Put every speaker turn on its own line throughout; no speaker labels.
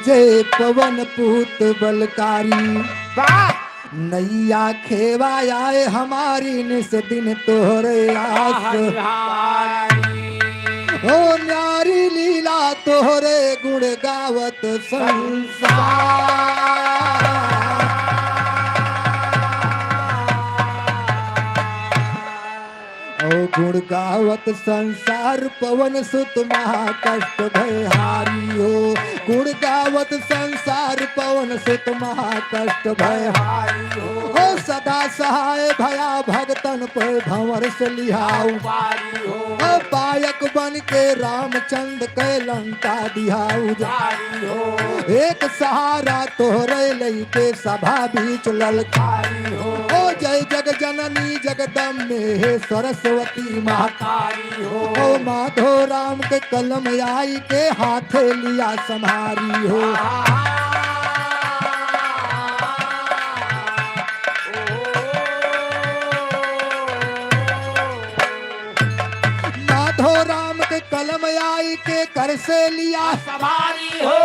जय पवन पूत बलकारी। नैया खेवा आए हमारी निस दिन तोहरे आस। ओ न्यारी लीला तोहरे गुण गावत संसार। ओ गुण गावत संसार पवन सुत महाकष्ट भयहारी हो। गुण गावत संसार पवन सुत महाकष्ट भयहारी हो। ओ सदा सहाय भया भगतन पे भंवर से लिहाऊ। ओ पायक बन के रामचंद्र के लंका दिहाऊ जारी हो। एक सहारा तोहरे लइके सभा बीच ललकारी हो। ओ जय जग जननी जगदम्बे हे सरस्वती महाकारी हो। ओ माधो राम के कलम आई के हाथे लिया संहारी हो। माधो राम के कलम आई के कर से लिया
सवारी हो।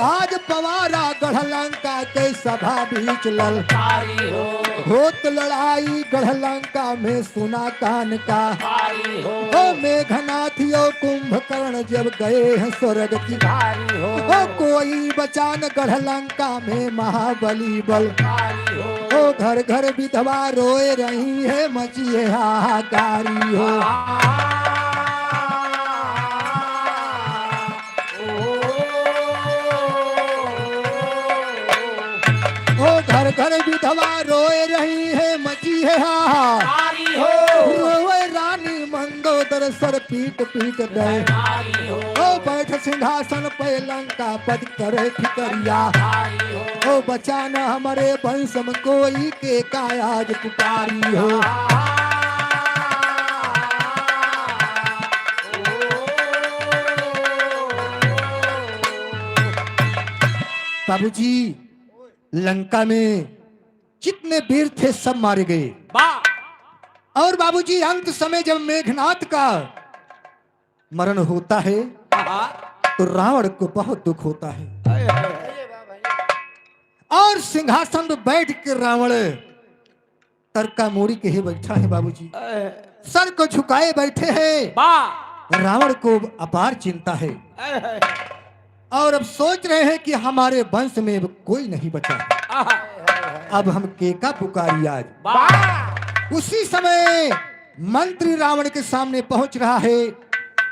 आज पवारा गढ़ लंका के सभा बीच ललकारी हो। होत लड़ाई गढ़ लंका में सुना कान का
हो।
ओ मेघनाथियो कुंभकर्ण जब गए हैं स्वर्ग की
भारी हो।
ओ कोई बचान गढ़ लंका में महाबली बल
हो।
ओ घर घर विधवा रोए रही है मची है हाहाकारी हो। घर घर विधवा रोए रही है मची है हाहाकारी
हो।
रोए रानी मंदोदर सर पीट पीट गए। ओ बैठ सिंहासन पे लंका पद करे फिकरिया। ओ बचाना हमारे वंश में कोई के कायाज पुकारी हो। बाबूजी लंका में जितने वीर थे सब मारे गए। और बाबूजी अंत समय जब मेघनाथ का मरण होता है तो रावण को बहुत दुख होता है। और सिंहासन पर बैठ के रावण तरका मोड़ी के ही बैठा है बाबूजी। सर को झुकाए बैठे हैं। रावण को अपार चिंता है और अब सोच रहे हैं कि हमारे वंश में अब कोई नहीं बचा। अब हम केका पुकारी आज। उसी समय मंत्री रावण के सामने पहुंच रहा है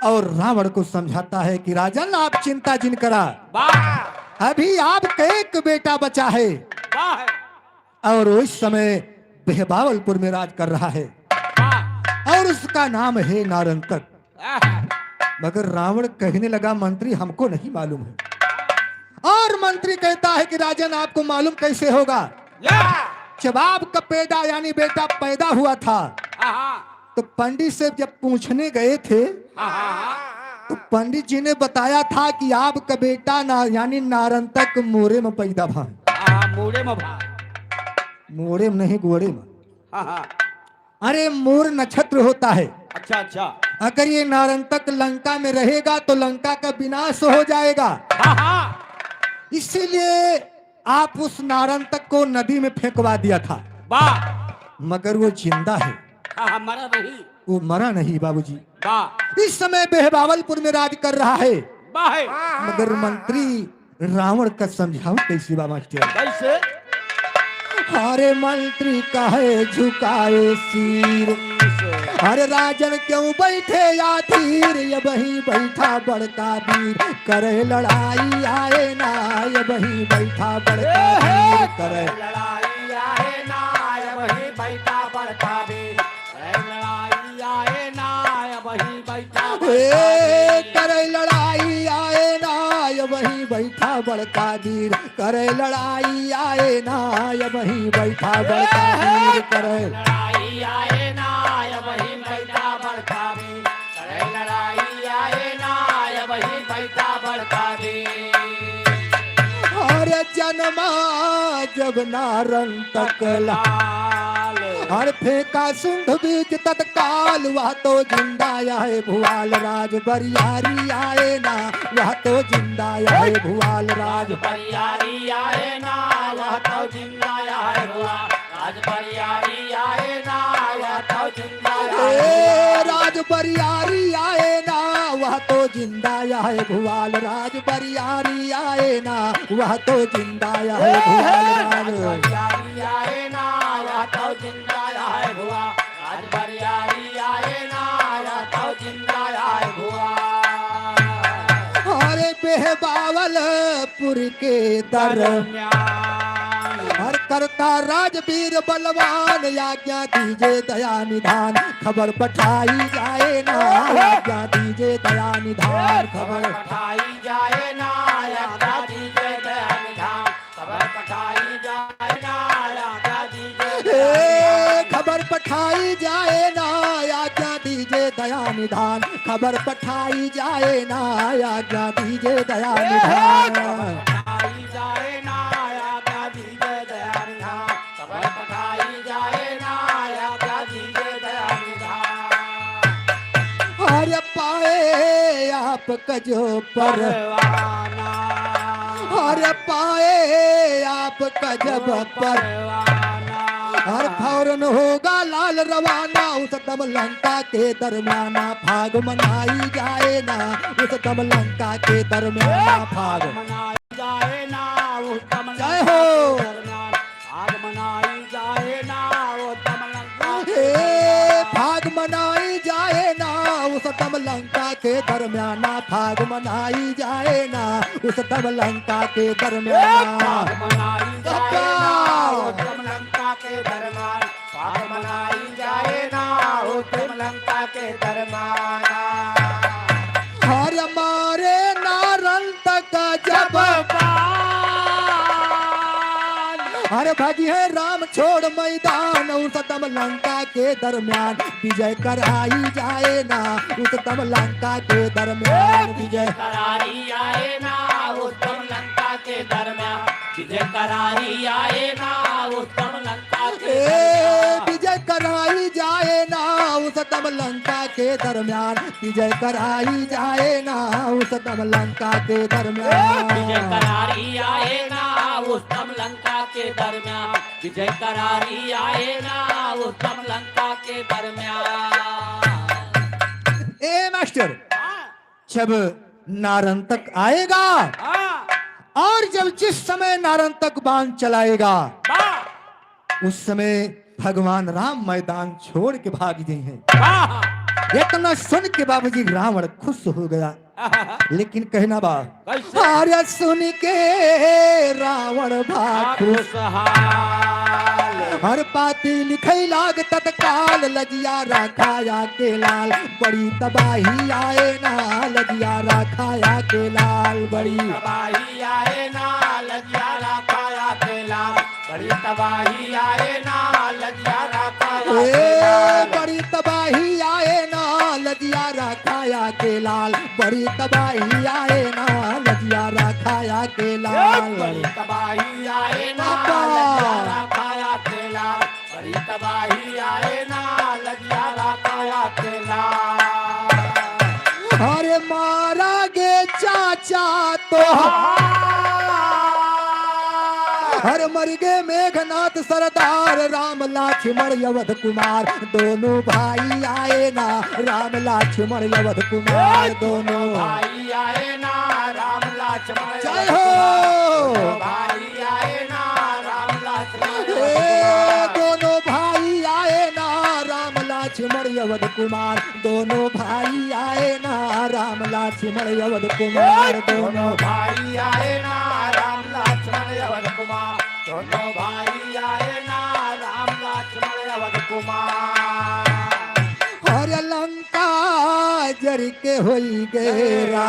और रावण को समझाता है कि राजन आप चिंता जिन करा। अभी आपका एक बेटा बचा है और उस समय बेहबावलपुर में राज कर रहा है और उसका नाम है नारंतक। मगर रावण कहने लगा मंत्री हमको नहीं मालूम है। और मंत्री कहता है कि राजन आपको मालूम कैसे होगा। जब आपका पेड़ा यानी बेटा पैदा हुआ था तो पंडित से जब पूछने गए थे तो पंडित जी ने बताया था कि आपका बेटा यानी नारंतक मोरे में पैदा भा। मोरे में नहीं गोड़े में। अरे मोर नक्षत्र होता है।
अच्छा अच्छा।
अगर ये नारंतक लंका में रहेगा तो लंका का विनाश हो जाएगा। इसीलिए आप उस नारंतक को नदी में फेंकवा दिया था। मगर वो जिंदा है।
मरा नहीं।
वो मरा नहीं बाबूजी। इस समय बेहबावलपुर में राज कर रहा है। मगर मंत्री रावण का समझाओ कैसी बा मास्टर।
कैसे?
अरे मंत्री कहे झुकाए सिर। अरे राजन क्यों बैठे याधीर ये वही बैठा बड़का वीर करे लड़ाई आए ना ये वही बैठा बड़का वीर करे
लड़ाई आए ना ये वही बैठा बड़का वीर लड़ाई आए ना ये वही बैठा
करे लड़ाई आए ना ये वही बैठा बड़का वीर करे लड़ाई आए ना ये वही बैठा बड़का वीर करे
लड़ाई आए ना ये वही बैठा बड़का वीर करे लड़ाई आए ना ये वही बैठा बड़का वीर।
अरे जन्मा जब नारंतक लाल और फेंका सिंधु बीच तत्काल वह तो जिंदा है भुआल राज बरियारी आए ना वह तो जिंदा है भुआल राज
बरियारी आए ना वह तो जिंदा है भुआल राज बरियारी आए ना वह तो जिंदा
राज बरियारी आए ना वह तो जिंदा है भुआल राज बरियारी आए ना वह तो जिंदा है भुआल राज
बरियारी आए ना वह तो जिंदा है भुआल राज बरियारी आए ना वह तो जिंदा है भुआल
अरे बेहबावलपुर के दरम्यान हर करता राजवीर बलवान आज्ञा दीजे दया निधान खबर पठाई जाए ना आज्ञा दीजे दया निधान खबर
पठाई जाए ना आज्ञा दीजे दया निधान खबर पठाई जाए ना आज्ञा दीजे
खबर पठाई जाए ना आज्ञा दीजे दया निधान खबर पठाई जाए ना आज्ञा दीजे दया निधान
पठाई जाए ना आज्ञा दीजे दया निधान खबर पठाई जाए ना आज्ञा दीजे दया निधान
अरे पाए आप कजो
परवाना
अरे पाए आप कजब पर
परवाना
हर फौरन होगा लाल रवाना उस दम लंका के दरमियाना भाग मनाई जाए ना उस दम लंका के दरमियाना भाग
मनाई जाए ना उस दम
जय हो
भाग मनाई जाए ना उस दम लंका
भाग मनाई जाए ना उस दम लंका के दरमियाना भाग मनाई जाए ना उस दम लंका के दरमियाना
मनाई जाए ना उस दम लंका के दरमियान भाग मनाई जाए ना उस दम लंका के दरमियान
हर मारे नारंत का जब हर भजी है राम छोड़ मैदान उस दम लंका के दरमियान विजय कराई जाए ना उस दम लंका के दरमियान विजय
करारी आए ना उस दम लंका के दरमियान विजय करारी आए ना उस दम लंका के
विजय कराई जाए ना उस दम लंका के दरमियान विजय कराई जाए ना उस दम लंका के दरमियान
विजय करारी आए ना उस दम लंका के दरमियान विजय करारी आए ना उस दम लंका के दरमियान
ए मास्टर जब नारंतक आएगा और जब जिस समय नारंतक बाण चलाएगा उस समय भगवान राम मैदान छोड़ के भाग गए हैं। इतना सुन के बाबूजी रावण खुश हो गया लेकिन कहना बा अरे सुन के रावण भाग हर पाती लिखई लाग तत्काल लजिया रखाया के लाल बड़ी तबाही आए ना लजिया रखाया के लाल बड़ी
तबाही आए ना लजिया रखाया के लाल बड़ी तबाही आए ना लजिया रखाया
बड़ी तबाही आए ना लजिया रखाया के लाल बड़ी तबाही आए ना लजिया रखाया के लाल
बड़ी तबाही आए ना लजिया रखाया के लाल बड़ी तबाही आए ना लजिया रखाया के लाल
अरे मारा गे चाचा तो हर मर गए मेघनाथ सरदार राम लक्ष्मण यवध कुमार दोनों भाई आए ना राम लक्ष्मण यवध कुमार दोनों
भाई आए ना राम लक्ष्मण
जय हो
भाई आए ना राम लक्ष्मण
दोनों भाई आए ना राम लक्ष्मण यवध कुमार दोनों भाई आए ना राम लक्ष्मण यवध कुमार दोनों
भाई आए ना राम लक्ष्मण यवध कुमार दोनों भाई आए ना राम लक्ष्मण यवध कुमार
हर लंका जर के होई गेरा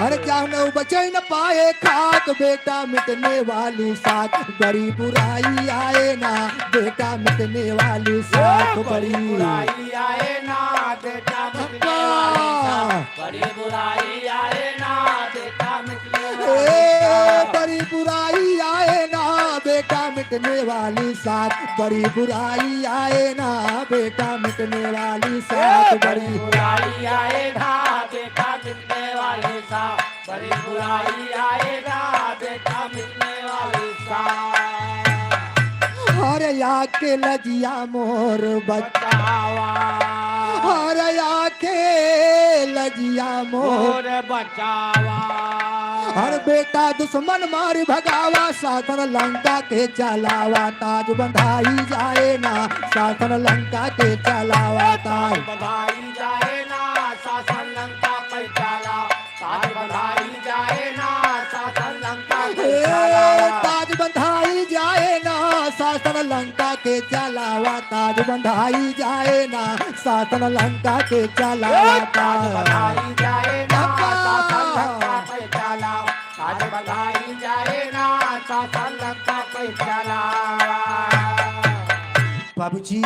हर जानो बचे न पाए खाक बेटा मिटने वाली साथ बड़ी बुराई आए ना बेटा मिटने वाली साथ बड़ी
बुराई आए ना बेटा मिटने वाली साथ बड़ी बुराई आए ना बेटा मिटने वाली
बड़ी बुराई आए ना बेटा मिटने वाली साथ बड़ी बुराई आए ना बेटा मिटने वाली साथ बड़ी
बुराई आए ना बेटा मिटने वाली साथ बड़ी बुराई आए ना बेटा मिटने वाली साथ
हर आके लजिया मोर
बचावा
हर आके लजिया मोर
बचावा
हर बेटा दुश्मन मार भगावा शासन लंका के चलावा ताज बंधाई जाए ना शासन लंका के चलावा ताज
बंधाई जाए ना शासन लंका पे चला ताज बंधाई जाए ना शासन लंका के चलावा
ताज बंधाई जाए ना शासन लंका के चलावा ताज बंधाई जाए ना शासन लंका के चलावा
ताज बंधाई जाए ना शासन लंका पे चला ताज बंधाई जाए ना शासन लंका पे चला
बाबूजी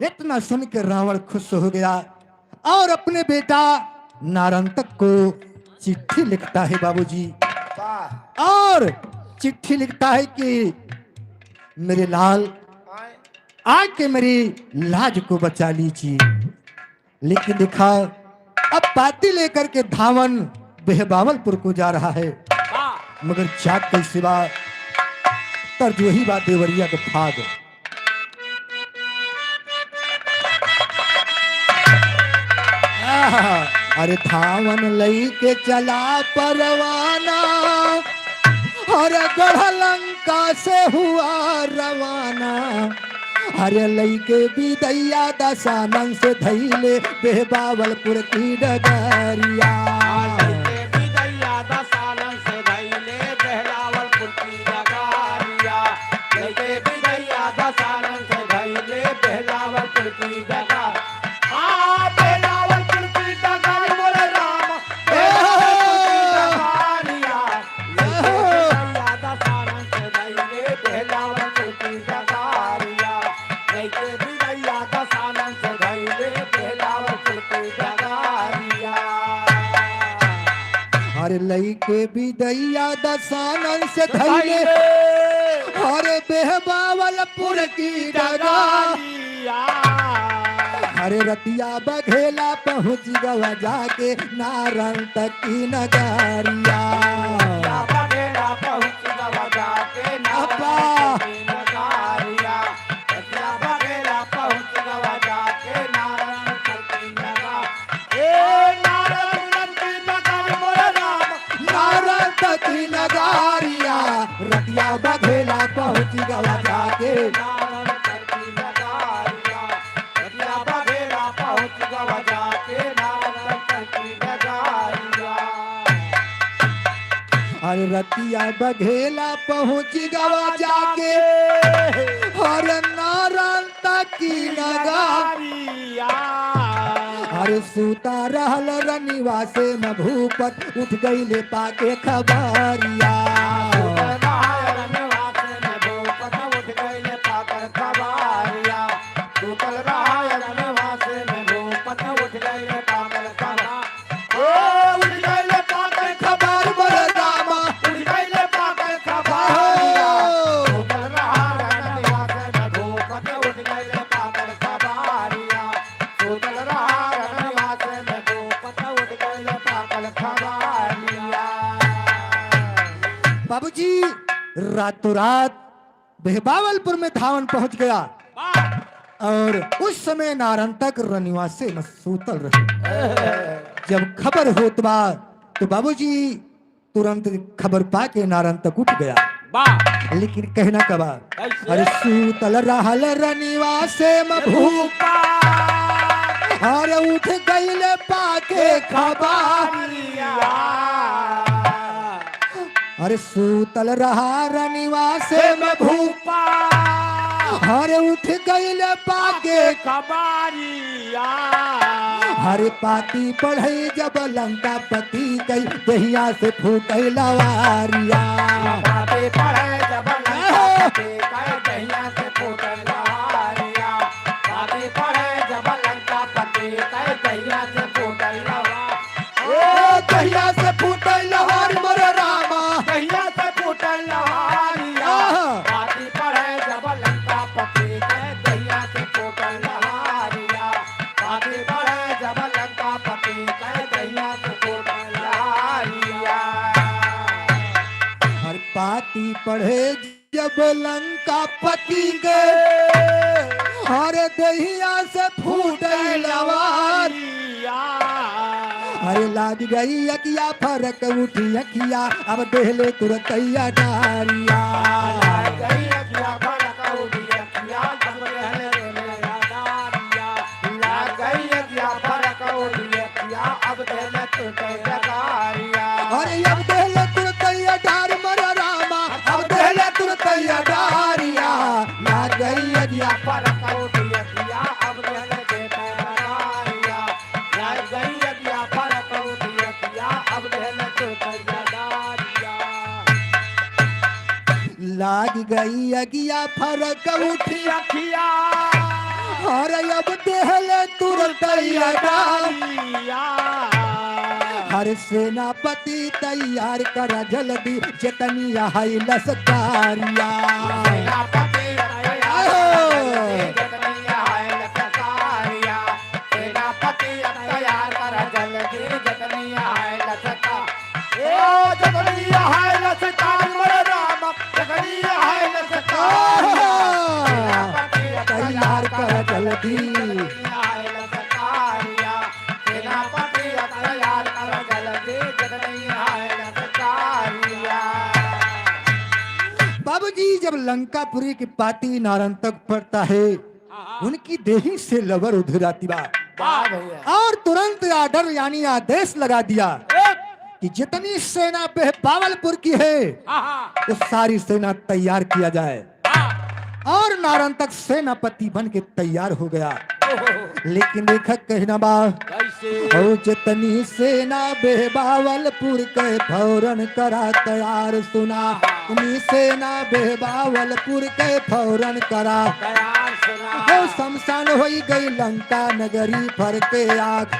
इतना सुन के रावण खुश हो गया और अपने बेटा नारंतक को चिट्ठी लिखता है बाबूजी और चिट्ठी लिखता है कि मेरे लाल आके मेरी लाज को बचा लीजिए लेकिन देखा अब पाती लेकर के धावन बेहबावलपुर को जा रहा है मगर चाक के सिवा तर जो ही बात देवरिया को फाग अरे धावन लई के चला परवाना और गढ़ लंका से हुआ रवाना हरे लई के बिदैया दशानन से धैले बेहबावलपुर की डगरिया लई के बिदैया दशानन से धैले हरे बेहबावलपुर की डगरिया हरे रतिया बघेला पहुँच गवा जाके नारंतक की नगरिया नगारिया रतिया बघेला पहुँच गवा जाके अरे रतिया बघेला पहुँच गवा जाके हर नारंतक की नगारिया अरे सूता रहल रनिवा से न भूपत उठ गईले पाके खबरिया बाबूजी रातों रात बेहबावलपुर में धावन पहुंच गया और उस समय नारंतक रनिवासे में सूतल रहे जब खबर होत बा तो बाबूजी तुरंत खबर पाके नारंतक उठ गया लेकिन कहना कबा अरे सूतल रहल रनिवासे में भूपा अरे उठ गईले पाके खबरिया अरे सूतल रहा रनिवासे में भूपा हरे उठ गईले पाके खबरिया हरे पाती पढ़े जब लंका पति गई दहिया से फूटे लवारिया पाती पढ़े जब लंका पति गई दहिया से फूटे लवारिया पाती पढ़े जब लंका पति गई दहिया से फूटे लवारिया दहिया से फूटे लवार मोरे रामा दहिया से फूटे लवारिया पाती पढ़े पाती पढ़े जब लंका पति के अरे दहिया से फूट लवार अरे लाग गई अकिया फरक उठी अखिया अब देहले तुरंत डारिया अरे अब देहले तुरंत डार मर रामा अब देहले तुरंत डारिया लाग गई अकिया फरक उठी अखिया अब देहले लाग गई अगिया फरक उठी
अखिया
और अब देहले तुरंत हर सेनापति तैयार कर जल्दी चेतनिया है लसकारिया तैयार कर जल्दी बाबूजी जब लंकापुरी की पाती नारन तक पड़ता है उनकी देही से लबर उधर आती बात और तुरंत आर्डर यानी आदेश लगा दिया कि जितनी सेना बावलपुर की है वो सारी सेना तैयार किया जाए और नारंतक सेनापति बन के तैयार हो गया लेकिन लेखक कहना बा जितनी सेना बेबावलपुर के फौरन करा तैयार सुना उन्हीं सेना बेबावलपुर के फौरन करा शमशान हो गई लंका नगरी फर के आग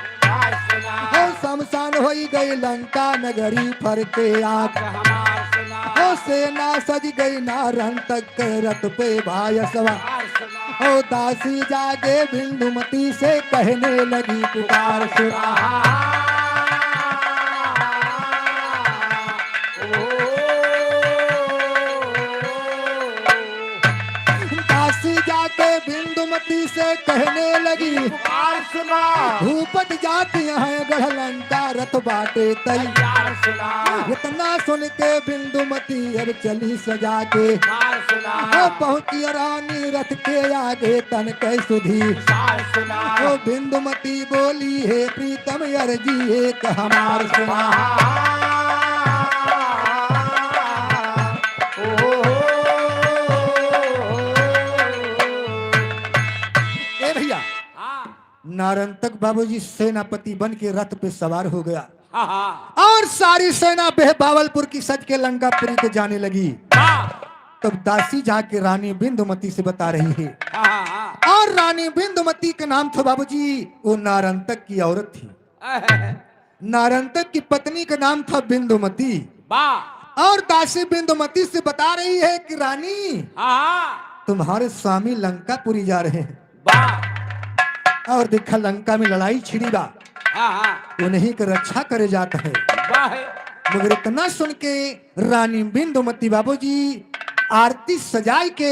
शमशान हो गई लंका नगरी फर के आग सेना सज गई नारंतक के रथ पे भाई सवार ओ दासी जागे बिंदुमती से कहने लगी पुकार सुना दासी जाके बिंदुमती से कहने लगी
पुकार सुना
भूपट जाती है गढ़ लंका रथ बाटे तैयार इतना सुन के बिंदुमती अब चली सजा के पहुंची रानी रथ के आगे तन के सुधी ओ बिंदुमती बोली है प्रीतम अर्जी एक हमार सुना ए भैया नारंतक बाबूजी सेनापति बन के रथ पे सवार हो गया और सारी सेना बावलपुर की सज के लंकापुरी को जाने लगी तब दासी जाके रानी बिंदुमती से बता रही है और रानी बिंदुमती का नाम था बाबूजी वो नारंतक की औरत थी नारंतक की पत्नी का नाम था बिंदुमती और दासी बिंदुमती से बता रही है कि रानी तुम्हारे स्वामी लंकापुरी जा रहे हैं और देखा लंका में लड़ाई छिड़ी बा उन्हीं की रक्षा करे जाता है मगर इतना सुन के रानी बिंदुमती बाबूजी आरती सजाई के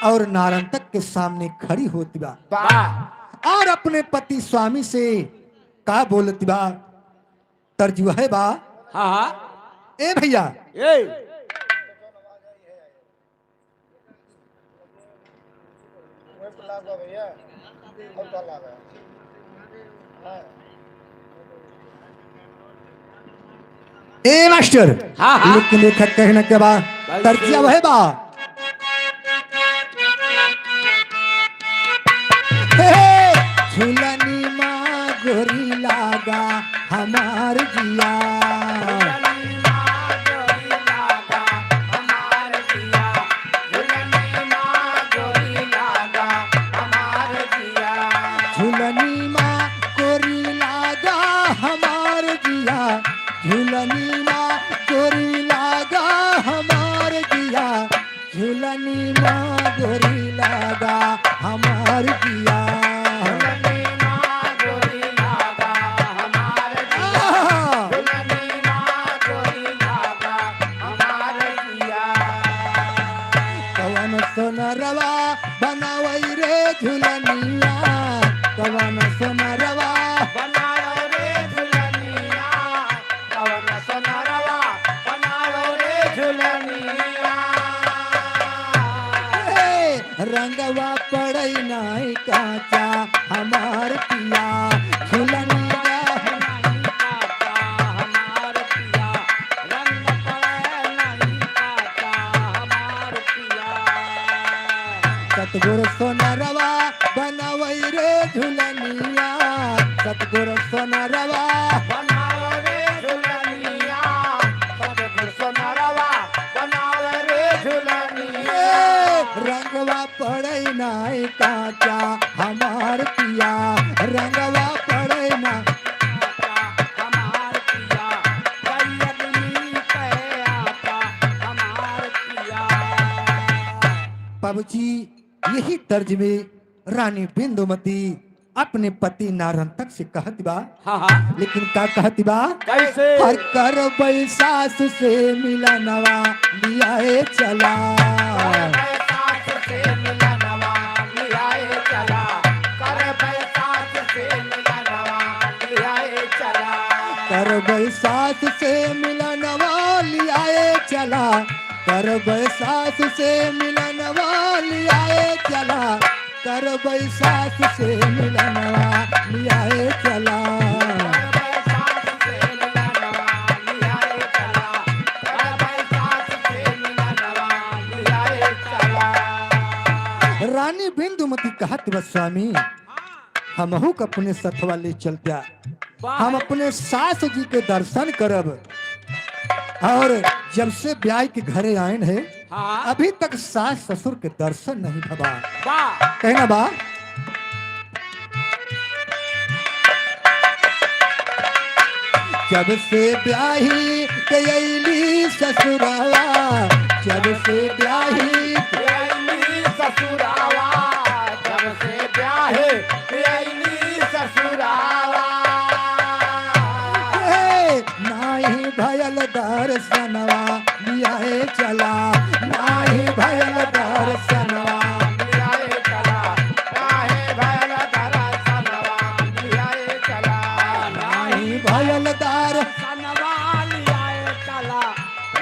और नारंतक के सामने खड़ी होती बा और अपने पति स्वामी से का बोलती बा तर्जुआ है बा ए भैया ए मास्टर लेकिन लेखक कहने के बाद तर्जिया वह बा झूलनी माँ गोरी लागा हमार जिया झूलनी माँ गोरी लागा हमार जिया झूलनी माँ गोरी लागा हमार जिया झूलनी माँ गोरी लागा हमार जिया सोनरवा बनावई रे झुलनिया कवन सोनरवा
बनायो रे झुलनिया कवन सोनरवा बनायो रे झुलनिया
रंगवा पड़ई नाई काचा हमार पिया झुलनिया
हमार पिया रंग पड़े नहीं काचा हमार पिया
सतगुरु सोनरवा बनावई रे झुलनिया सतगुरु सोनरवा
बनाओ रे झुलनिया सतगुरु सोनरवा बनाओ रे झुलनिया
रंगवा पड़ई नाई काचा हमार पिया रंगवा पड़ई ना
हमार पिया कैयदनी पे आता हमार पिया
बाबूजी यही तर्ज में रानी बिंदुमती अपने पति नारंतक से कहती बा
हाँ
लेकिन का कहती बा
कैसे
हर कर सास से मिलनवा लिया चला
सास से मिलनवा लियाए चला कर सास से मिलनवा लियाए चला
कर सास से मिलनवा लिया चला कर सास से मिलनवा लिया चला कर सास से मिलनवा लिया चला
सास से मिलनवा लियाए चला कर सास से मिलनवा लियाए चला
रानी बिंदुमती कहत बा स्वामी हमहू के अपने सथवा ले चलता हम अपने सास जी के दर्शन करब और जब से ब्याह के घरे आए हैं
हाँ
अभी तक सास ससुर के दर्शन नहीं भबा
वाह
कहना बा जब से ब्याही गयली ससुरावा जब से ब्याही
प्याली ससुरावा जब से ब्याहे प्याली ससुरावा
नाही भयल दर्शनवा लिया चला नाही भयल दर्शनवा
लियाए चला काहे भयल दर्शनवा लियाए चला
नाही भयल दर
सनवा लियाए चला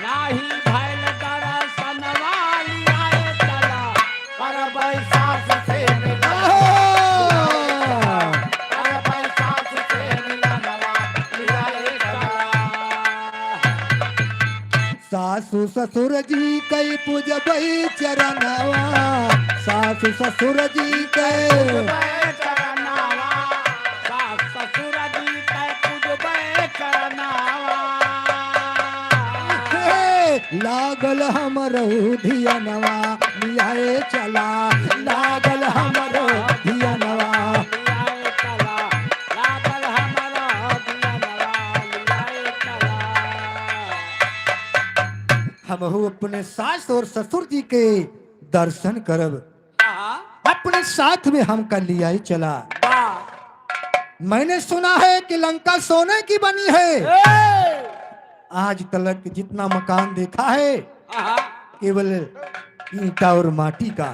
नाही भयल दर्शनवा लियाए चला कर सास से मिला कर सास से मिलनवा लियाए चला
सासु ससुर जी कई पूजबई चरणवा सासु ससुर जी कई लागल हमर धियनवा लियाए चला लागल हमर धियनवा हमहू अपने सास और ससुर जी के दर्शन करब अपने साथ में हमका लियाए चला मैंने सुना है कि लंका सोने की बनी है आज तक जितना मकान देखा है केवल ईंटा और माटी का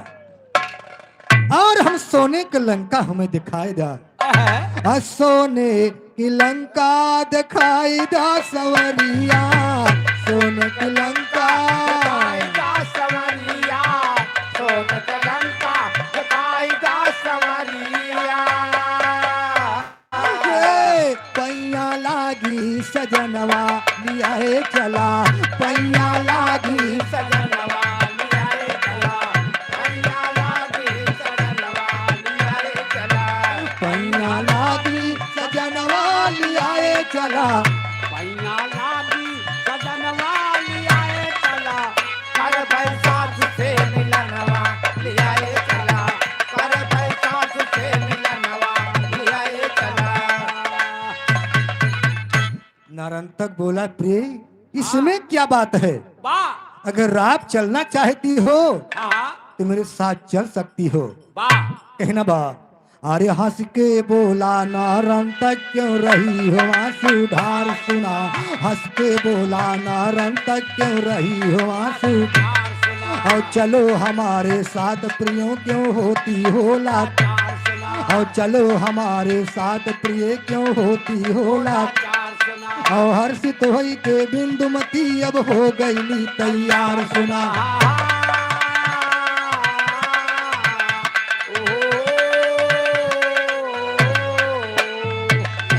और हम सोने की लंका हमें दिखाई दा सोने की लंका दिखाई दा सवरिया सोने की लंका पैया लागी सजनवा लिया चला पैया लागी
सजनवा लियाए चला पैया लागी सजनवा लियाए चला
पैया लागी सजनवा लिया चला
पैया लागी सजनवा लियाए चला कर सास से मिलनवा लियाए चला कर सास से मिलनवा लियाए चला
नारंतक बोला प्रिय इसमें क्या बात है
वाह
अगर आप चलना चाहती हो
हाँ
तो मेरे साथ चल सकती हो
वाह
कहना बा अरे हंस के बोला नारंतक क्यों रही हो आंसू ढार सुना हंस के बोला नारंतक क्यों रही हो आंसू और चलो हमारे साथ प्रियों क्यों होती हो लाचार,
लाचार सुना
और चलो हमारे साथ प्रिय क्यों होती हो लाचार,
लाचार सुना
और हर्षित होई के बिंदुमती अब हो गई तैयार सुना।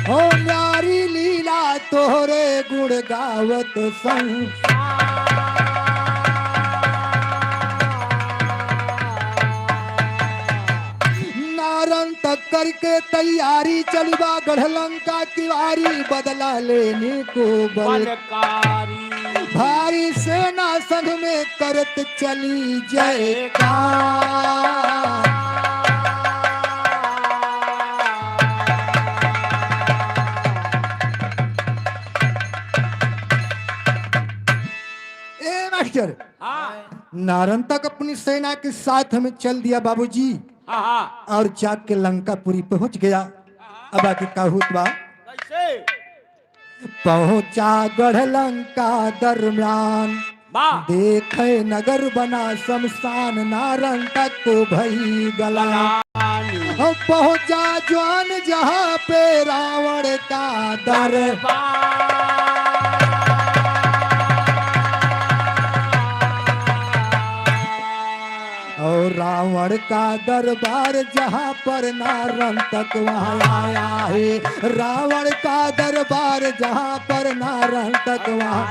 ओ न्यारी लीला तोहरे गुण गावत संग, नारन तक करके तैयारी चलवा गढ़लंका की वारी, बदला लेने को बल
बलकारी
भारी सेना संग में करत चली जयकार। ए मास्टर,
हाँ
नारन तक अपनी सेना के साथ में चल दिया बाबूजी,
हाँ हाँ
और जाके लंकापुरी पहुंच गया। अब आके का हुआ,
कैसे
पहुंचा गढ़ लंका दरमियान,
वाह
देखे नगर बना शमशान, नारन तक को भई गला। अब पहुंचा जवान जहां पे रावण का दरबार, और रावण का दरबार जहाँ पर नारन तक वहाँ आया है, रावण का दरबार जहाँ पर नारन तक वहाँ।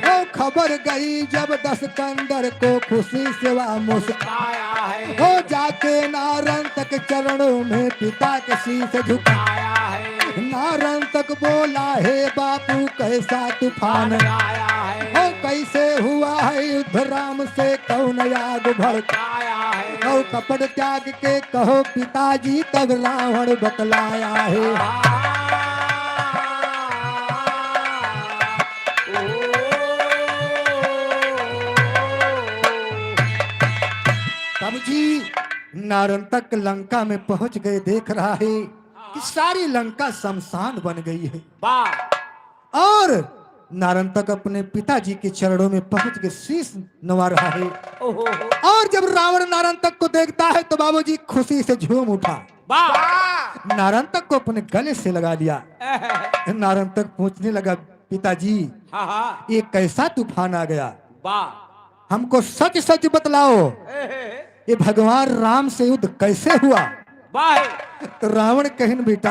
ओ खबर गई जब दशकंदर को खुशी से वह मुस्काया है, ओ जाके नारन तक चरणों में पिता के शीश झुकाया है। नारन तक बोला है बापू कैसा तूफान आया है, ओ कैसे हुआ है युद्ध राम से कौन आग भड़काया है, ओ कपट त्याग के कहो पिताजी तब रावण बतलाया है। तब जी नारन तक लंका में पहुंच गए, देख रहा है कि सारी लंका शमशान बन गई है।
वाह
और नारन तक अपने पिताजी के चरणों में पहुंच के शीश नवा रहा है।
ओहो
और जब रावण नारन तक को देखता है तो बाबूजी खुशी से झूम उठा,
वाह
नारन तक को अपने गले से लगा लिया। नारन तक पूछने लगा, पिताजी
हाँ हाँ
ये कैसा तूफान आ गया,
वाह
हमको सच सच बतलाओ, ये भगवान राम से युद्ध कैसे हुआ।
वाह
तो रावण कहन बेटा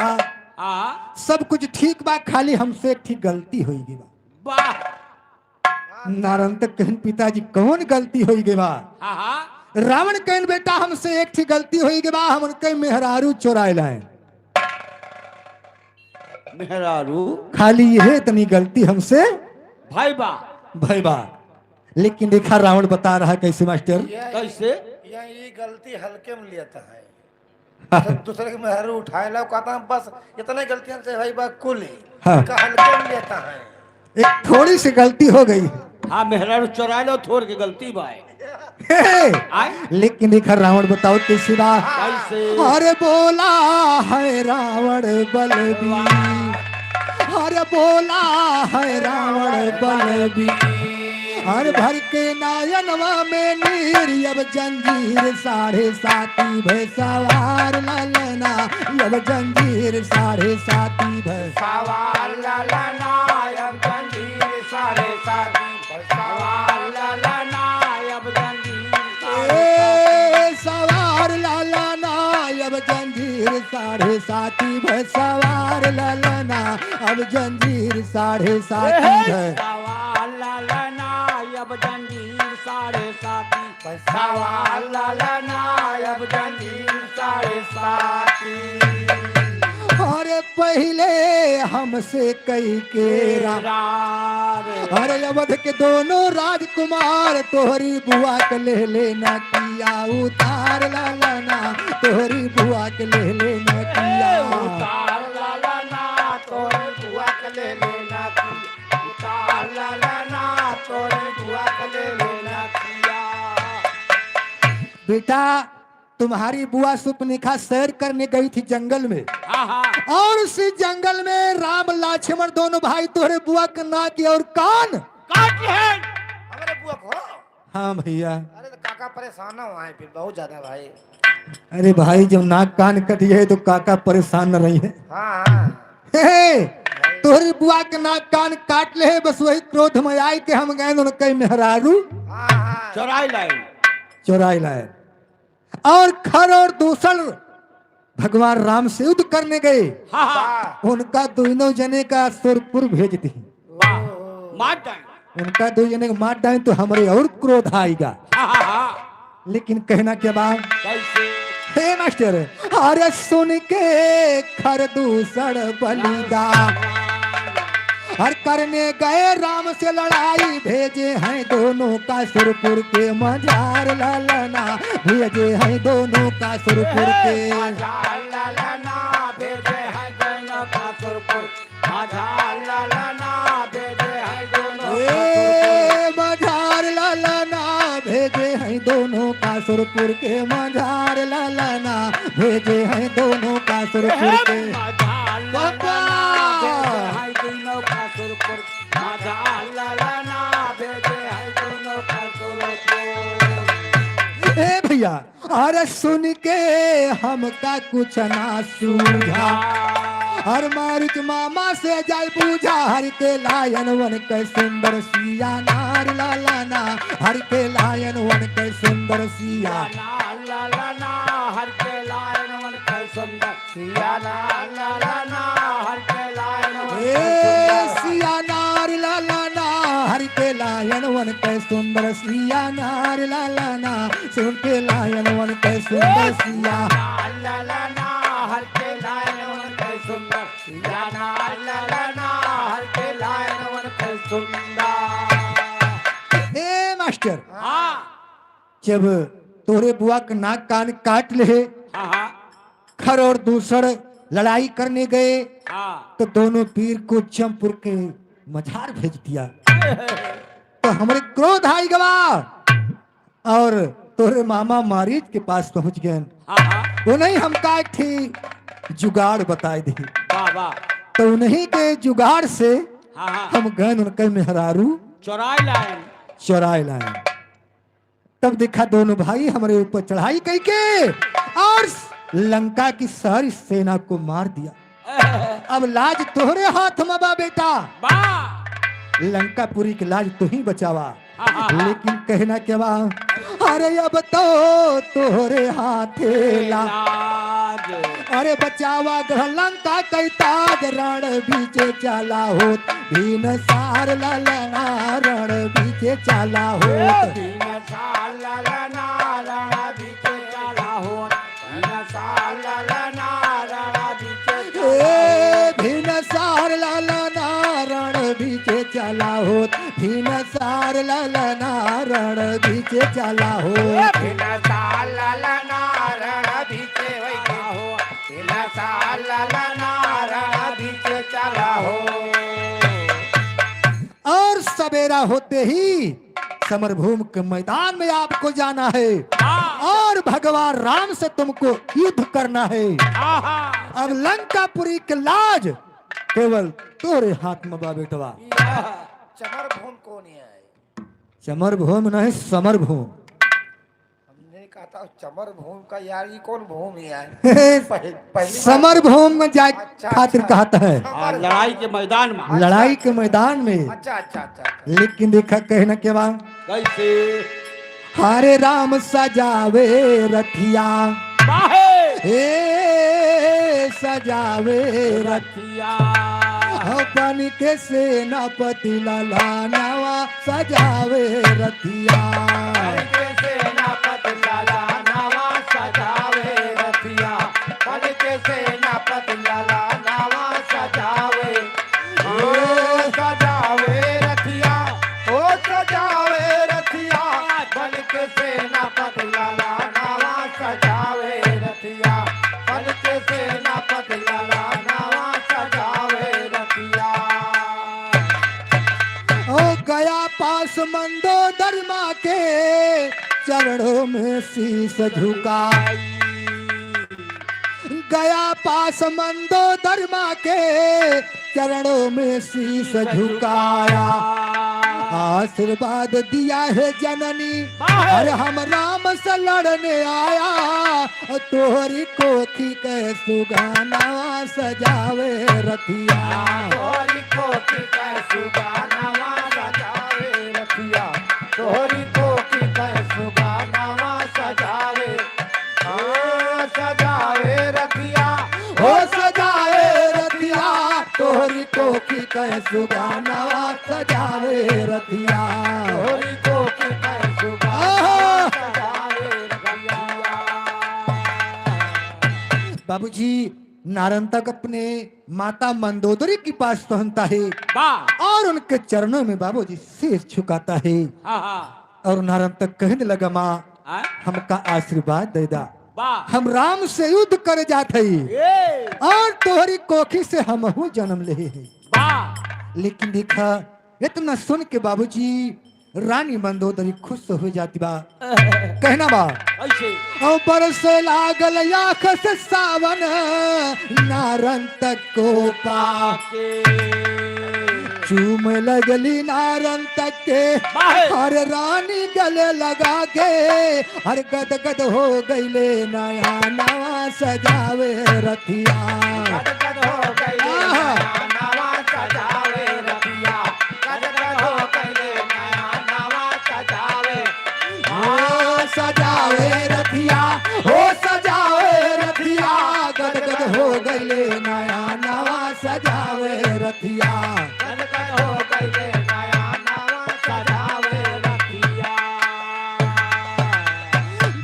हाँ
सब कुछ ठीक बा, खाली हमसे एक ठीक गलती होगी बा।
वाह
नारन तक कहन पिताजी कौन गलती होगी बा।
हाँ हाँ
रावण कहन बेटा हमसे एक ठीक गलती होगी बा, हम उनके मेहरारू चुराए लाए,
मेहरारू
खाली यह इतनी गलती हमसे
भाई बा
भाई बा। लेकिन देखा रावण बता रहा कैसे मास्टर,
कैसे
ये गलती हल्के में लेता है, दूसरे के मेहरू उठाए ला कहता है बस इतने गलतियां से भाई बा कुल ही
हाँ।
का हल्के में लेता है।
एक थोड़ी सी गलती हो गई,
हाँ मेहरारू चुरा लो थोड़ के गलती बाय आए
लेकिन देखा रावण बताओ कैसी बा।
कैसे
अरे बोला है रावण बलबीर, अरे बोला है रावण बलबीर, हर भर के नायनवा में नीर अब जंजीर साढ़े साती भय सवार ललना, अब जंजीर साढ़े साती भय
सवाल ललनायब जंजीर साढ़े साथी सवाल ललनायब जंजीर
ए सवार ललना, अब जंजीर साढ़े साती भय सवार ललना, अब जंजीर साढ़े साती भय
सवाल ललनायब जंजीर साढ़े साथी सवाल ललनायब जंजीर साढ़े साथी।
अरे पहले हमसे कई केरा, अरे अवध के दोनों राजकुमार तोहरी बुआ के ले लेना किया उतार लाना, तोहरी बुआ के ले लेना किया
उतार ललना तोरे बुआ के ले लेना किया, उतार ललना तोरे बुआ के ले लेना किया।
बेटा तुम्हारी बुआ सुपनिखा सैर करने गई थी जंगल में,
हाँ हाँ
और उसी जंगल में राम लक्ष्मण दोनों भाई तोहरे बुआ का नाक और कान
काट है
हमारे बुआ को
हाँ भैया।
अरे तो काका परेशान ना हुआ है फिर बहुत ज्यादा भाई।
अरे भाई जब नाक कान कटी है तो काका परेशान न रही है।
हाँ हाँ
हे, तोहरी बुआ के नाक कान काट ले है, बस वही क्रोध में आई के हम गए उनके मेहरारू
हाँ हाँ।
चौराई लाइन।
चुराई लाए और खर और दूसर भगवान राम से युद्ध करने गए।
हाँ हाँ।
वाह,
उनका दोनों जने का सुरपुर भेज दी।
वाह मार डाल।
उनका दो जने को मार डाले तो हमारे और क्रोध आएगा।
हाँ हाँ हाँ।
लेकिन कहना क्या बात
कैसे?
हे मास्टर, अरे सुन के खर दूसर बलिदा हर करने गए राम से लड़ाई, भेजे हैं दोनों का सुरपुर के मजार ललना, भेजे हैं दोनों का सुरपुर के
मजार ललना भेजे हैं दोनों का सुरपुर। मजार ललना भेजे हैं दोनों
ए मजार ललना, भेजे हैं दोनों का सुरपुर के मजार ललना, भेजे हैं दोनों का सुरपुर के।
मजार ललना भेजे हैं दोनों का सुरपुर। मजार ललना भेजे हैं दोनों का सुरपुर।
ए भैया, अरे सुन के हमका कुछ ना सूझा, हर मारुच मामा से जाय पूजा, हर के लायन वन के सुंदर सिया नार लालाना, हर के लायन वन के सुंदर सिया
ललना हर के लायन वन के सुंदर सिया ललना हर के लायन वन के
ए
सुंदर।
सिया नार लालाना, हर के लायन वन के सुंदर सिया नार लालाना, सुन के लायन वन के सुंदर सिया
ललना हर के लायन वन के सुंदर सिया ललना हर के लायन वन के सुंदर।
ए मास्टर,
हाँ
जब तोरे बुआ का नाक कान काट ले,
हाँ हाँ
खर और दूसर लड़ाई करने गए
हाँ।
तो दोनों पीर को चमपुर के मझार भेज दिया। तो हमारे क्रोध आई गवा और तोरे मामा मारीच के पास पहुंच गए।
हाँ हाँ।
वो नहीं हमका एक थी जुगाड़ बताए दी,
वाह वाह।
तो उन्हीं के जुगाड़ से
हाँ हाँ।
हम गए उनके मेहरारू
चौराई लाइन।
चौराए लाए। तब देखा दोनों भाई हमारे ऊपर चढ़ाई कई के और लंका की सारी सेना को मार दिया। अब लाज तोहरे हाथ में बा बेटा,
वाह।
लंकापुरी की लाज तू ही बचावा।
हाँ, हाँ, हाँ।
लेकिन कहना क्या बा, अरे अब तो तोहरे हाथे ला,
लाज।
अरे बचावा ग्रह लंका कई ताज, रण बीचे चाला होत भीन सार ललना, रण बीचे चाला होत।
तीन साल ललना लड़ा बीचे चला हो। तीन साल ललना लड़ा बीचे
ए भीन सार ललना, रण बीचे चाला होत, भीन सार ललना, रण बीचे चाला होत।
तीन साल ललना लड़ा बीचे चला हो। तीन साल ललना लड़ा बीचे चला हो।
और सवेरा होते ही समरभूमि के मैदान में आपको जाना है और भगवान राम से तुमको युद्ध करना है। अब लंकापुरी के लाज केवल तोरे हाथ में बा बेटवा।
चमर भूम कौन है?
चमर भूम नहीं समर भूम।
हमने कहा था चमर भूम का यार, ये कौन भूम ही है? पहली
समर भूम में जाए
अच्छा,
खातिर
अच्छा।
कहता है,
समर
लड़ाई के मैदान में।
लड़ाई के मैदान में।
अच्छा अच्छा अच्छा।
लेकिन देखा कहना के बाद,
कैसे?
हरे राम सजावे रथिया,
बाहे
हे सजावे रथ
रथिया।
बन के सेनापति ललानवा, सजावे रथिया।
के सेनापति लाला नवा सजावे रथिया। बन के सेनापति लाला नवा सजावे। ओ सजावे रथिया। ओ सजावे रथिया। बन के सेनापति लाला नवा सजावे रथिया। बन के सेनापति लाला नवा सजावे रथिया।
ओ गया पास मंदोदरमा के चरणों में शीश झुका, गया पास मंदोदरमा के चरणों में शीश झुकाया। आशीर्वाद दिया है जननी
वाह।
अरे हम राम से लड़ने आया तोहरी कोठी के सुगाना सजावे रथिया
तोहरी कोठी कै सुगानावा सजावे रखिया तोहरी कोठी कै सुगानावा सजावे सजावे रखिया
हो सजावे रथिया तोहरी कोठी के सुगाना सजावे रथिया
तोहरी कोठी कै सुगानावा सजावे रखिया
बाबूजी नारंतक अपने माता मंदोदरी के पास पहुंचता है
वाह
और उनके चरणों में बाबूजी सिर झुकाता है और नारंतक कहने लगा माँ हमका आशीर्वाद दे दा
वाह
हम राम से युद्ध कर जाते ही
ए
और तोहरी कोखी से हम जन्म ले हैं
वाह
लेकिन देखा इतना सुन के बाबूजी रानी मंदोदरी खुश हो जाती बा कहना बा
ऐसे
और बरसे लागल आँख से सावन नारंतक को पा
के
चूम लगली नारंतक के
बाहे।
हर रानी गले लगा के हर गद गद हो गईले नया नवा सजावे रथिया
गदगद हो गई
आहा।
नवा सजावे रखिया गदगद हो गई नया नवा सजावे
हो सजावे रथिया हो सजावे रथिया गद गद हो गईले नया नवा सजावे रथिया
गदगद हो गई नया नवा सजावे रखिया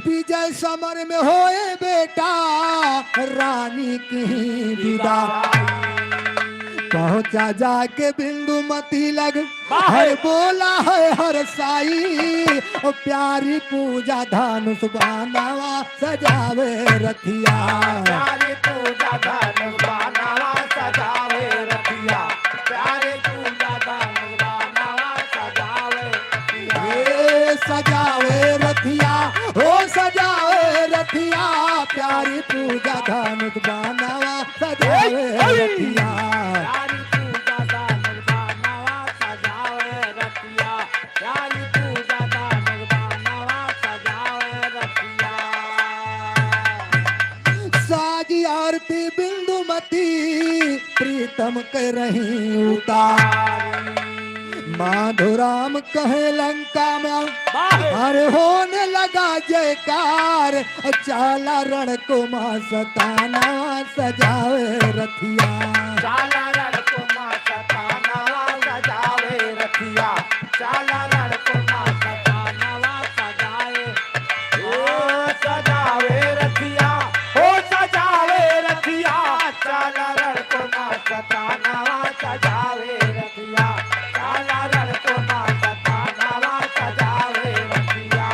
विजय समर में होए बेटा रानी की विदा पहुंचा जाके बिंदुमती लग है बोला है हर साई ओ प्यारी पूजा धानुष बांधावा सजावे रथिया
प्यारे पूजा धनुष बानावा सजावे रखिया प्यारे पूजा धनुष बानावा सजावे रखिया
ए सजावे रथिया हो सजावे रथिया प्यारी पूजा धानुष बांधावा सजावे रथिया
प्यारी पूजा धनुष बानावा सजावे रखिया प्यारी पूजा धनुष बानावा सजावे रखिया
साजी आरती बिंदुमती प्रीतम कर रही उतार माधुराम कहे लंका में अरे होने लगा जयकार चाला रण को मां सताना सजावे रथिया
चाला लड़को माँ सतानावा सजावे रखिया चाला लड़को माँ सतानावा सजावे ओ सजावे रखिया ओ सजावे रखिया चाला लड़को माँ सतानावा सजावे रखिया चाला लड़को माँ सतानावा सजावे रखिया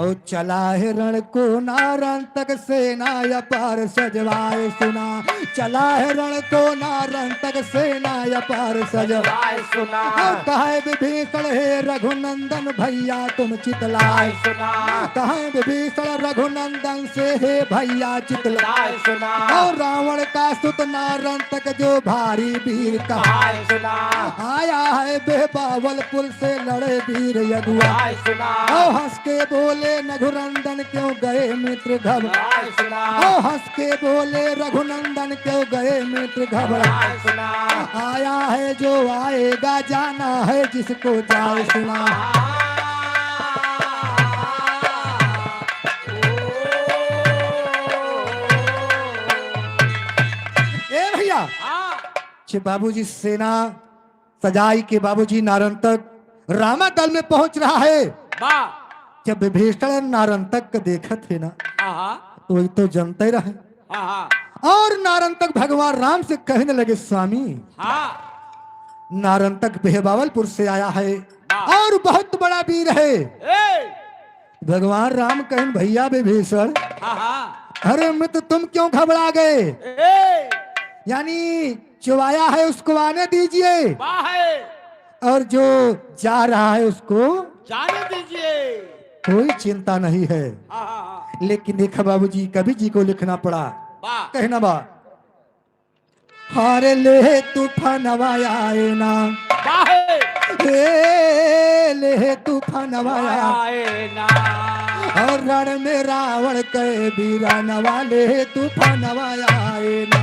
और चला है रण को नारंतक सेना अपार सजवाए सुना चला है रण को नारंतक सेना अपार सजवाए
लाए सुना
कहे विभीषण हे रघुनंदन भैया तुम चितलाए
सुना
कहे विभीषण रघुनंदन से हे भैया चितलाए
लाए सुना
और रावण का सुत नारंतक जो भारी वीर कहा
लाए सुना
आया है बेबावलपुर से लड़े वीर यदुआ
लाए सुना
ओ हंस के बोले रघुनंदन क्यों गए मित्र घबरा
लाए सुना
ओ हंस के बोले रघुनंदन क्यों गए मित्र घबरा
लाए सुना
आया है जो आएगा जाना है जिसको जाए सुना ए भैया छे बाबूजी सेना सजाई के बाबूजी नारंतक रामा दल में पहुंच रहा है जब विभीषण नारंतक को देखा थे ना तो वही तो जनते रहे और नारंतक भगवान राम से कहने लगे स्वामी नारंतक बेहबावलपुर से आया है और बहुत बड़ा वीर है भगवान राम कहें भैया विभीषण अरे मित्र तुम क्यों घबरा गए यानी जो आया है उसको आने दीजिए और जो जा रहा है उसको
जाने दीजिए
कोई चिंता नहीं है लेकिन देखा बाबूजी कवि जी को लिखना पड़ा कहना बा हारे ले तूफानवा आए ना
बाहे
ले तूफानवा
आए ना
और रण में रावण के बीरानवा ले तूफानवा आए ना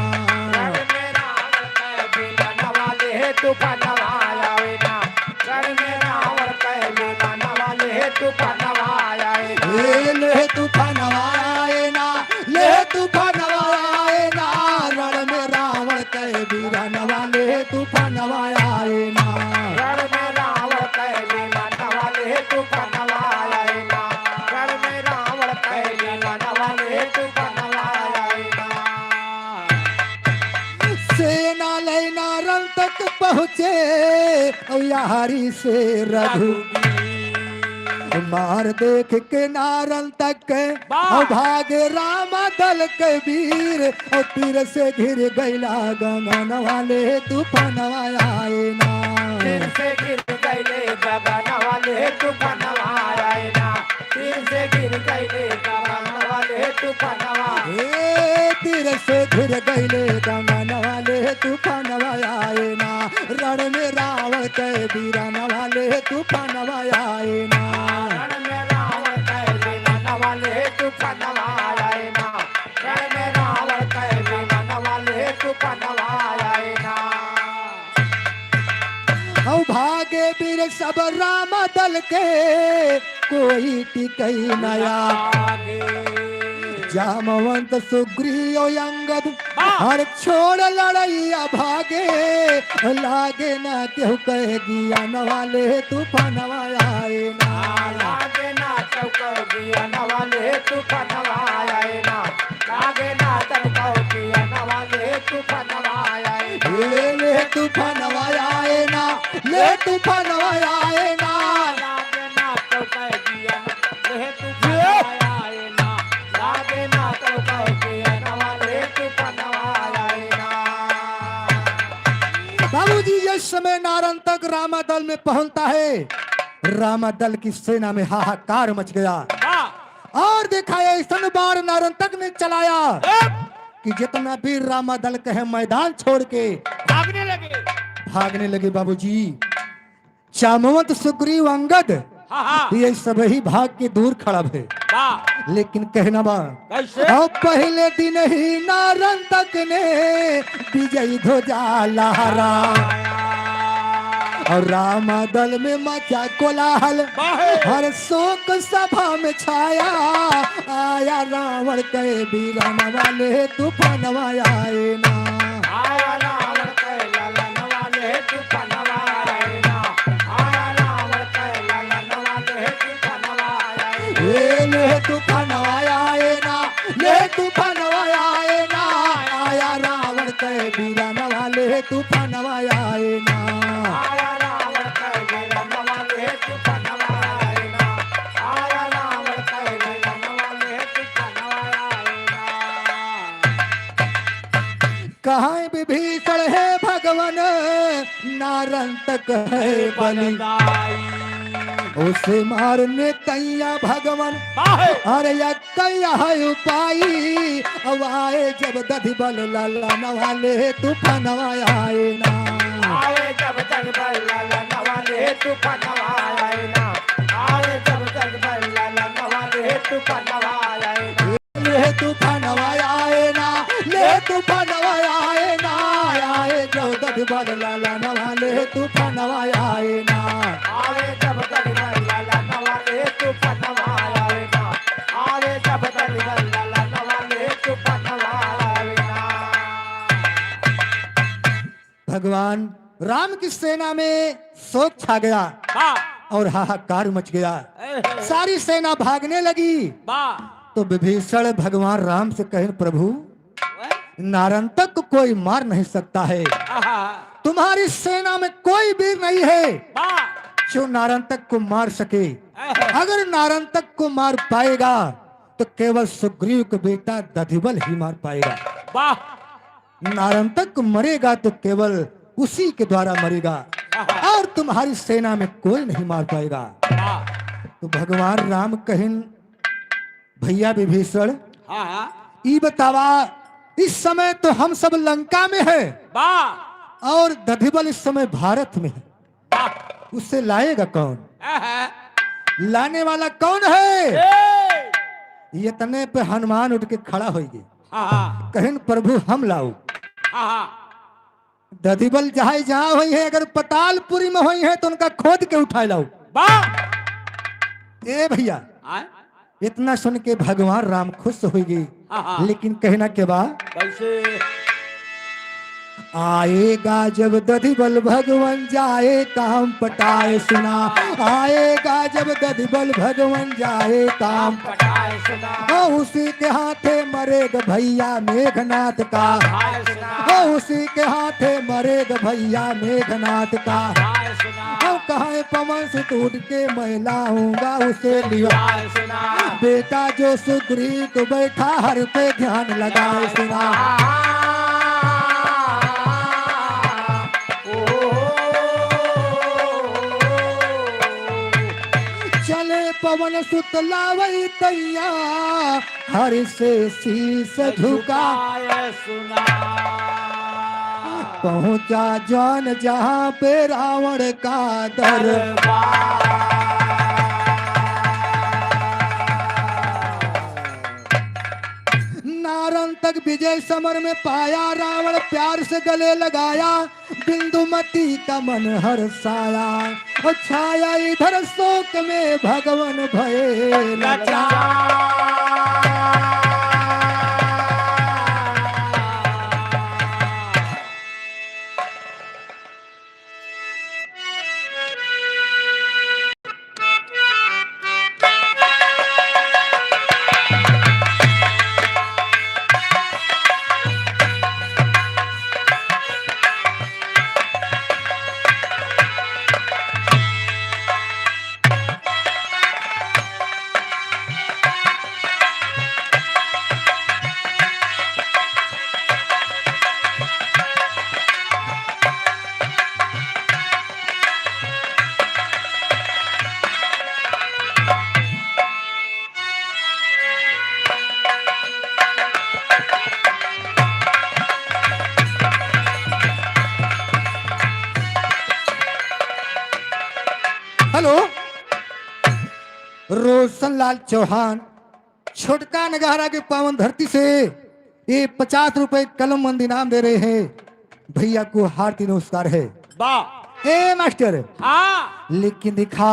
रण में रावण के बीरानवा ले तूफानवा आए ना रण में रावण के बीरानवा ले तूफानवा आए ना
ले तूफानवा आए ना ले तूफानवा आए ना रण में रावण के बीरानवा ले तूफानवा आए ना
रण में रावण के बीरानवा ले तूफानवा आए ना रण में रावण के बीरानवा ले तूफानवा आए ना
सेना लेना रण तक पहुँचे और यारी से रघु मार देख के नारन तक और भागे राम दल के वीर और तीर से घिर गैला गगन वाले तूफानवा आए ना
तीर से गिर गए गगन वाले तूफानवा आए ना तीर से गिर गए गगन वाले तूफानवा
तीर से घिर गैले गगन वाले तूफानवा आए ना रण में रावण के वीरान वाले तूफानवा आए ना
रण में रावण के बीरान वाले तूफानवा आए ना रण में रावण के बीरान वाले तूफानवा आए ना
और भागे वीर सब राम दल के कोई टिकई नया जामवंत सुग्रीव अंगद हर छोड़ लड़ैया भागे लागे ना केहू कह ज्ञान वाले तूफानवा आए ना
लागे ना चौको ज्ञान वाले तूफानवा आए ना लागे ना चौको ज्ञान वाले तूफानवा आए ना
ले तूफानवा आए ना ले तूफानवा आए ना
लागे ना चौको ज्ञान ले तूफानवा आए ना लागे ना चौको ज्ञान वाले तूफानवा आए ना
बाबूजी इस समय नारन तक रामा दल में पहुंचता है रामा दल की सेना में हाहाकार मच गया और देखा ऐसा बार नारन तक ने चलाया कि जितना भी रामा दल के है मैदान छोड़ के भागने लगे बाबूजी जामवंत सुग्रीव अंगद ये सब ही भाग के दूर खड़ा है लेकिन कहना बा अब पहले दिन ही नारन तक ने विजयी ध्वजा लहरा और रामा दल में मचा कोलाहल हर शोक सभा में छाया आया रावण के बीरान वाले तूफानवा आए ना
आया रावण के ललन वाले तूफानवा आए ना आया रावण के ललन वाले तूफानवा आए
ले तूफानवा आए ना ले तूफानवा आए ना आया रावण के बीरान वाले तूफानवा आए ना
आया रावण के ललन वाले तूफानवा आए ना आया रावण के ललन वाले तूफानवा आए ना
कहाँ विभीषण है भगवान नारन तक है बलि उसे मारने कैया भगवान अरे या कैया है उपाई अब आए जब दधि बल ललन वाले तूफानवा आए ना
आए जब तक ललन वाले तूफानवा आए ना आए जब तक ललन वाले तूफानवा आए ना
ले तूफानवा आए ना ले तूफानवा आए ना आए जब दधि बल ललन वाले तूफानवा आए ना
आए जब तक ललन वाले तूफानवा आए ना आए जब तक ललन वाले तूफानवा आए ना
भगवान राम की सेना में शोक छा गया और हाहाकार मच गया सारी सेना भागने लगी तो विभीषण भगवान राम से कहे प्रभु नारन तक को कोई मार नहीं सकता है तुम्हारी सेना में कोई वीर नहीं है जो नारन तक को मार सके अगर नारन तक को मार पाएगा तो केवल सुग्रीव का बेटा दधिबल ही मार पाएगा नारन तक मरेगा तो केवल उसी के द्वारा मरेगा और तुम्हारी सेना में कोई नहीं मार पाएगा तो भगवान राम कहिन भैया विभीषण ई बतावा इस समय तो हम सब लंका में है और दधिबल इस समय भारत में है। उससे लाएगा कौन? लाने वाला कौन है? ये तने पे हनुमान उठ के खड़ा होगी, कहें प्रभु हम लाओ। दधिबल जहां जहां हुई है, अगर पतालपुरी में हुई है तो उनका खोद के उठाए लाओ। ए भैया, इतना सुन के भगवान राम खुश होगी, लेकिन कहना के बाद
कैसे
आएगा जब दधिबल भगवान जाए काम पटाए सुना। आएगा जब दधिबल भगवान जाए काम
पटाए सुना।
ओ उसी के हाथे मरेगा भैया मेघनाथ का। ओ उसी के हाथे मरेगा भैया मेघनाथ का। ओ कहाँ पवन से टूट के मैं लाऊंगा उसे लिया। बेटा जो सुग्रीव को बैठा हर पे ध्यान लगाए सुना। पवन सुत लावई तैया हर से शीस झुकाए
सुना।
पहुंचा जौन जहां पे रावण का दरबार। नारन तक विजय समर में पाया, रावण प्यार से गले लगाया। बिंदुमती का मन हर्षाया, और छाया इधर शोक में भगवन भये लाचार। हेलो, रोशन लाल चौहान छोटका नगहरा के पावन धरती से ये 50 रुपए कलम मंद इनाम दे रहे हैं। भैया को हार्दिक नमस्कार है।
वाह
ए मास्टर,
हाँ
लेकिन दिखा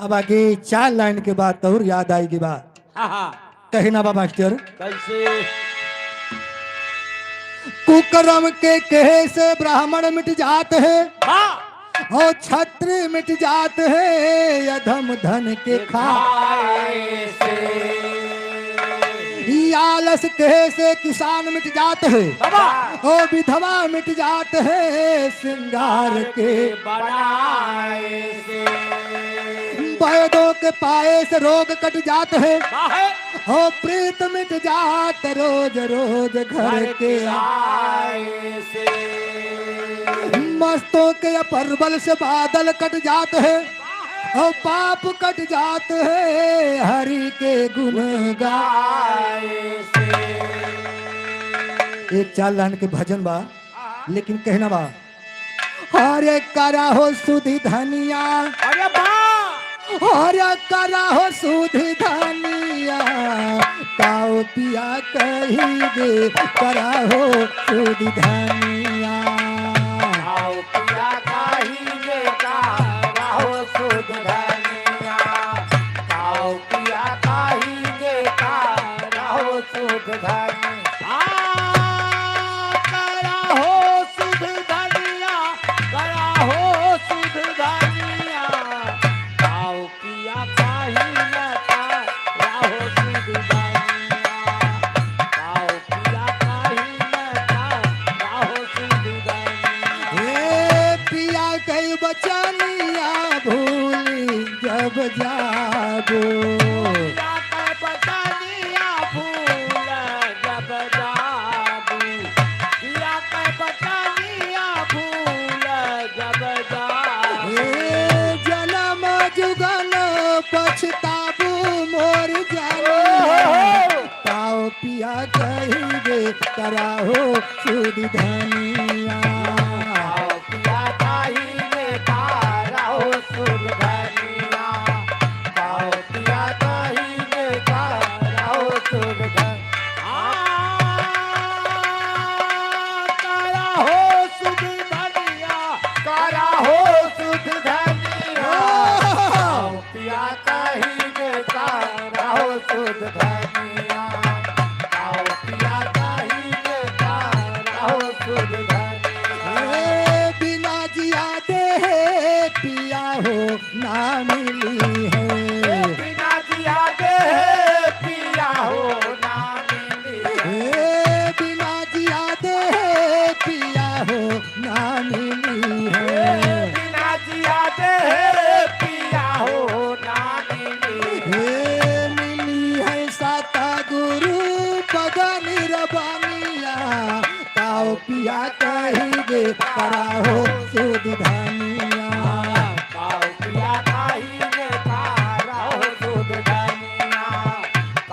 अब आगे 4 लाइन के बाद तो और याद आएगी बात। कहना बा मास्टर,
कैसे
कुकर्म के कहे से ब्राह्मण मिट जाते हैं,
वाह
और छत्र मिट जात है अधम धन के खाए से। आलस कहे से किसान मिट जाते हैं, और विधवा मिट जाते हैं श्रृंगार के
बनाए से।
वैदों के पाए से रोग कट जाते हैं,
वाह
और प्रीत मिट जात रोज रोज घर के
आए से।
मस्तों के परबल से बादल कट जाते हैं, और पाप कट जाते हैं हरि के गुण गाए से। एक 4 लाइन के भजन बा, लेकिन कहना बा, हरे करा हो सुधि धनिया,
अरे वाह
हरे करा हो सुधि धनिया, काओ पिया कही दे करा हो सुधि धनिया। बचनिया भूली जब जागो,
बचनिया भूल जब जागो, बचनिया भूल जब जागो।
जन्म जुगन पछताबू मोर जानिया, ताओ पिया पिया कहिगे कराहो सुध धनिया
आओ पिया कहिगे कराहो सुध धनिया आओ पिया कहिगे कराहो सुध धनिया कराहो सुध धनिया कराहो सुध धनिया आओ पिया कहिगे कराहो सुध धनिया आओ पिया कहिगे कराहो सुध धनिया
बिना जिया दे पिया हो ना मिली है
बिना जिया दे पिया हो ना मिली
बिना जिया दे पिया हो ना मिली है
बिना जिया दे पिया हो ना मिली
मिली है साता गुरु बगन रबानिया ताओ पिया कहिगे कराहो सुध धनिया
आओ पिया कहिगे कराहो सुध धनिया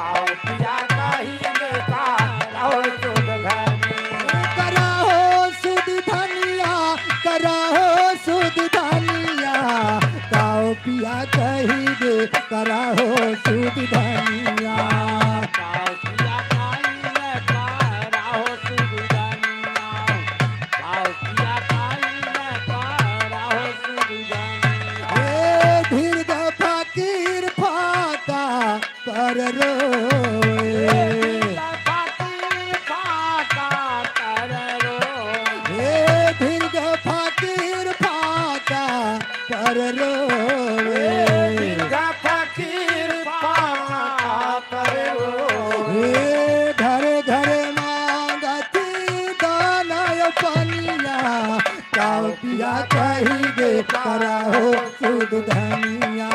आओ पिया कहिगे कराहो सुध धनिया
कराहो सुध धनिया कराहो सुध धनिया ताओ पिया कहिगे कराहो सुध धनिया
आओ पिया कहिगे कराहो सुध धनिया आओ पिया कहिगे कराहो सुध धनिया
दीर्घ फकीर फाका कर रोए दीर्घ फकीर फाका कर रोए घर घर मांगती दानय पनिया ताओ पिया कहिगे कराहो सुध धनिया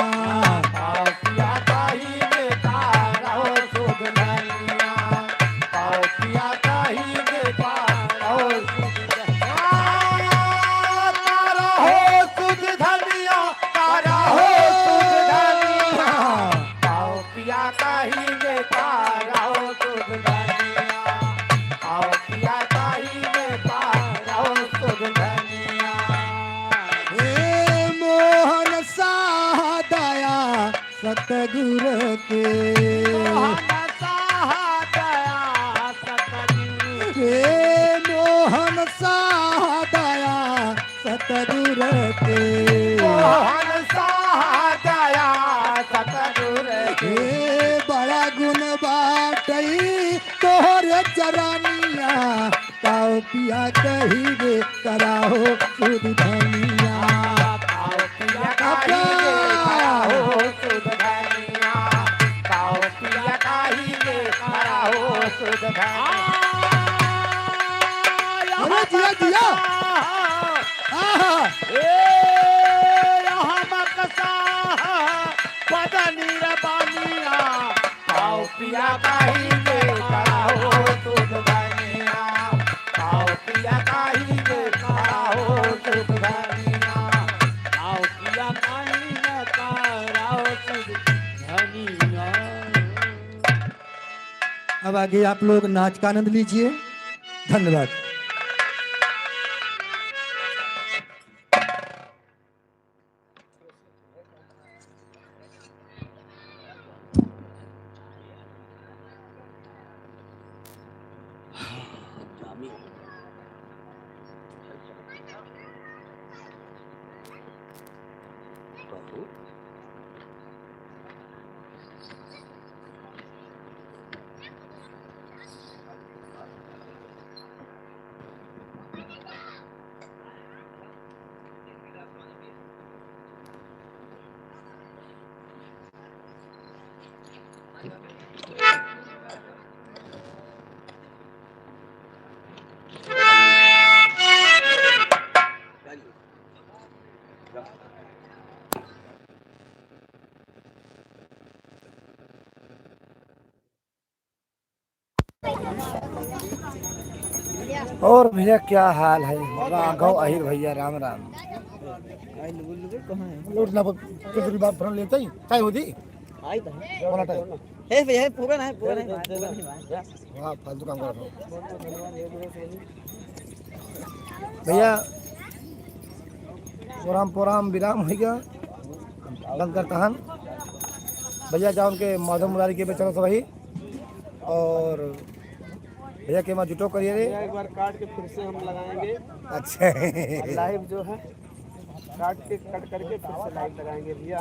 मोहन साह दया सतगुरु के मोहन साह दया सतगुरु के बड़ा गुण बाटई तोहर चरनिया ताओ पिया कहिगे कराहो सुध धनिया अरे जिया जिया आहा
पिया कहिगे कराहो सुध धनिया आओ पिया कहिगे कराहो सुध धनिया आओ पिया कहिगे कराहो सुध धनिया।
अब आगे आप लोग नाच का आनंद लीजिए। धन्यवाद।
और भैया क्या हाल है? राघव अहिर भैया राम राम। लूट ना कुछ बात लेते ही काय होती?
है भैया पूरा नहीं
वाह फालतू काम कर रहा हूँ भैया। पुराम विराम हो गया, बंद करता हन भैया। जाओ उनके माधव मुरारी के पे चलो सभी, और भैया के वहाँ जुटो करिए रे।
एक बार काट के फिर से हम लगाएंगे।
अच्छा
लाइव जो है काट करके फिर से लाइव लगाएंगे भैया।